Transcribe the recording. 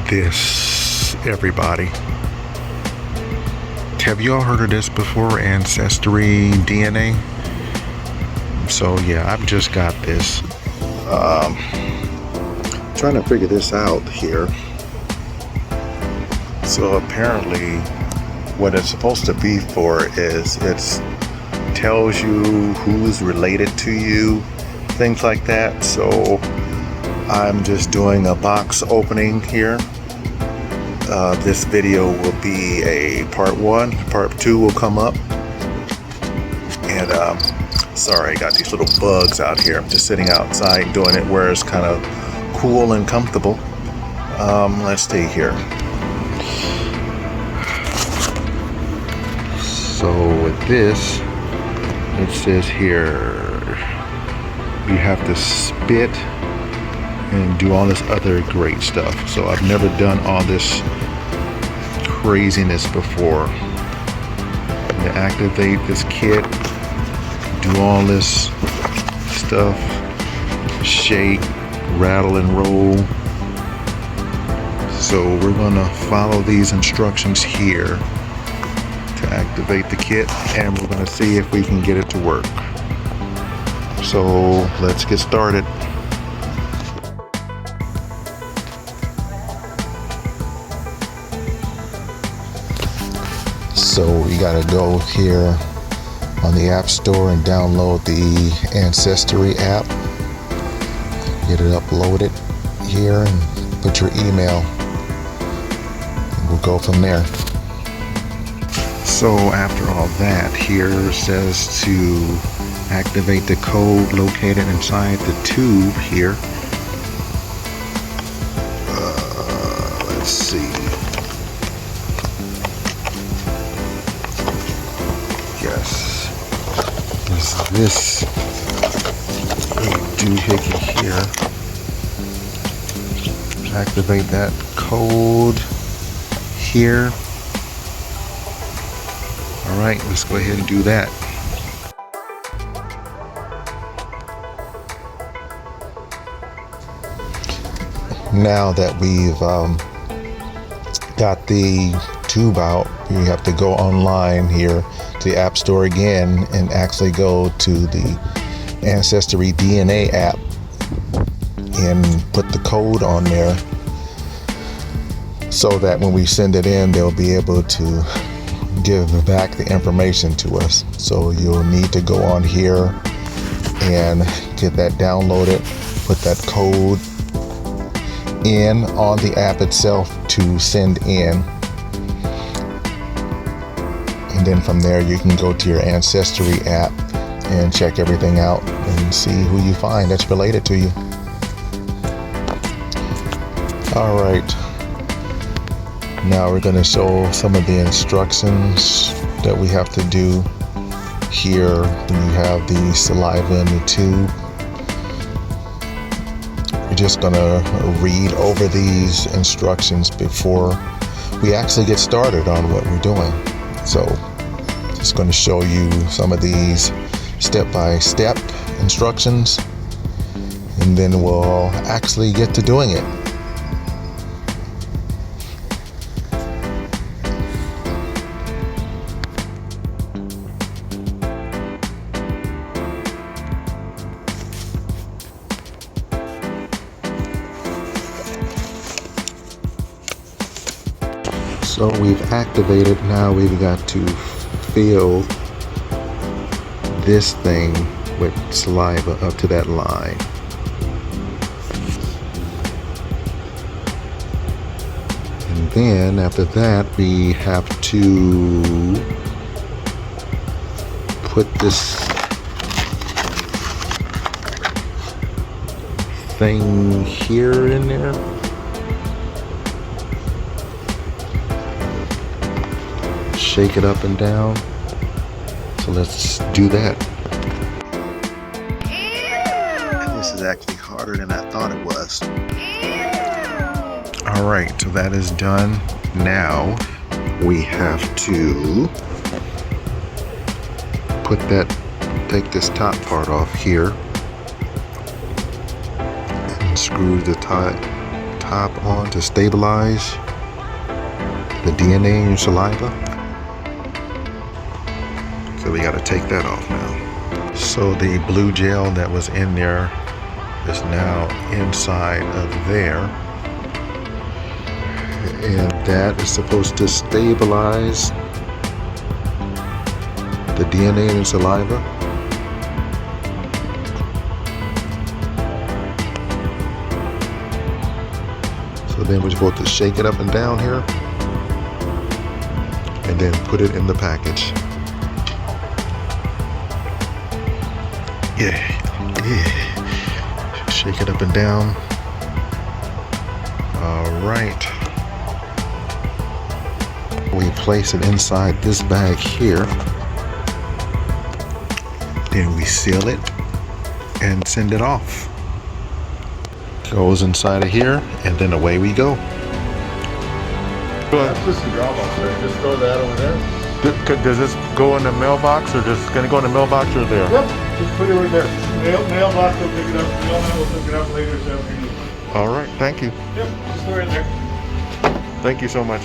this, everybody. Have you all heard of this before? Ancestry DNA? So yeah, I've just got this. Trying to figure this out here. So apparently what it's supposed to be for is it tells you who's related to you, things like that. So I'm just doing a box opening here. This video will be a part 1. Part 2 will come up. And sorry, I got these little bugs out here. I'm just sitting outside doing it where it's kind of cool and comfortable. Let's see here. So with this, it says here you have to spit and do all this other great stuff. So I've never done all this craziness before. You activate this kit, do all this stuff, shake, rattle and roll. So we're gonna follow these instructions here to activate the kit, and we're gonna see if we can get it to work. So let's get started. So we gotta go here on the App Store and download the Ancestry app. Get it uploaded here and put your email. We'll go from there. So after all that, here it says to activate the code located inside the tube here. Let's see. Yes. This doohickey here. Activate that code here. All right, let's go ahead and do that. Now that we've got the tube out, you have to go online here to the App Store again and actually go to the Ancestry DNA app and put the code on there so that when we send it in, they'll be able to give back the information to us. So you'll need to go on here and get that downloaded, put that code in on the app itself to send in, and then from there you can go to your Ancestry app and check everything out and see who you find that's related to you. All right, now we're going to show some of the instructions that we have to do here when you have the saliva in the tube. We're just going to read over these instructions before we actually get started on what we're doing. So just going to show you some of these step-by-step instructions, and then we'll actually get to doing it. So we've activated, now we've got to fill this thing with saliva up to that line. And then after that, we have to put this thing here in there. Shake it up and down. So let's do that. This is actually harder than I thought it was. All right, so that is done. Now we have to take this top part off here and screw the top top on to stabilize the DNA in your saliva. So we got to take that off now. So the blue gel that was in there is now inside of there. And that is supposed to stabilize the DNA in your saliva. So then we're supposed to shake it up and down here and then put it in the package. Yeah. Shake it up and down. All right. We place it inside this bag here. Then we seal it and send it off. Goes inside of here, and then away we go. That's just a drop off there. Just throw that over there. Does this go in the mailbox, or just gonna go in the mailbox or there? Yep, just put it right there. Mailbox will pick it up. Mailman will pick it up later this afternoon. All right, thank you. Yep, just throw it in there. Thank you so much.